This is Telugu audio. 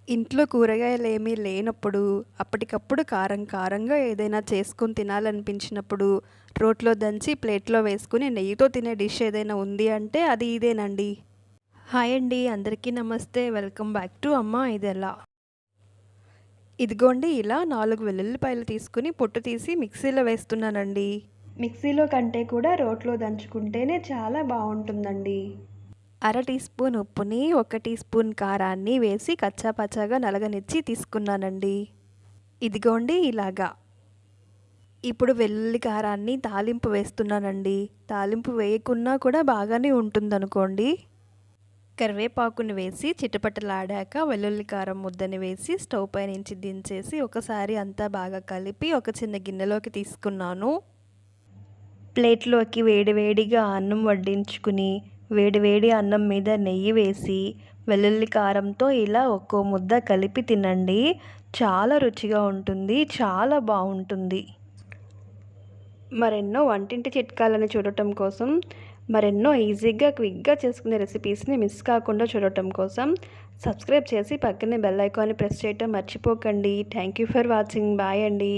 ఇంట్లో కూరగాయలు ఏమీ లేనప్పుడు, అప్పటికప్పుడు కారం కారంగా ఏదైనా చేసుకొని తినాలనిపించినప్పుడు, రోట్లో దంచి ప్లేట్‌లో వేసుకొని నెయ్యితో తినే డిష్ ఏదైనా ఉంది అంటే అది ఇదేనండి. హాయ్ అండి, అందరికీ నమస్తే. వెల్కమ్ బ్యాక్ టు అమ్మ ఇదెలా. ఇదిగోండి ఇలా 4 వెల్లుల్లిపాయలు తీసుకొని పొట్టు తీసి మిక్సీలో వేస్తున్నానండి. మిక్సీలో కంటే కూడా రోట్లో దంచుకుంటేనే చాలా బావుంటుందండి. అర టీ స్పూన్ ఉప్పుని, 1 టీ స్పూన్ కారాన్ని వేసి కచ్చాపచ్చాగా నలగనిచ్చి తీసుకున్నానండి. ఇదిగోండి ఇలాగా. ఇప్పుడు వెల్లుల్లి కారాన్ని తాలింపు వేస్తున్నానండి. తాలింపు వేయకున్నా కూడా బాగానే ఉంటుందనుకోండి. కరివేపాకుని వేసి చిటపటలాడాక వెల్లుల్లి కారం ముద్దని వేసి స్టవ్ పై నుంచి దించేసి ఒకసారి అంతా బాగా కలిపి ఒక చిన్న గిన్నెలోకి తీసుకున్నాను. ప్లేట్లోకి వేడివేడిగా అన్నం వడ్డించుకుని వేడివేడి అన్నం మీద నెయ్యి వేసి వెల్లుల్లి కారంతో ఇలా ఒక్కో ముద్ద కలిపి తినండి. చాలా రుచిగా ఉంటుంది, చాలా బాగుంటుంది. మరెన్నో వంటింటి చిట్కాలను చూడటం కోసం, మరెన్నో ఈజీగా క్విక్గా చేసుకునే రెసిపీస్ని మిస్ కాకుండా చూడటం కోసం సబ్స్క్రైబ్ చేసి పక్కనే బెల్ ఐకాన్ని ప్రెస్ చేయటం మర్చిపోకండి. Thank you for watching. Bye అండి.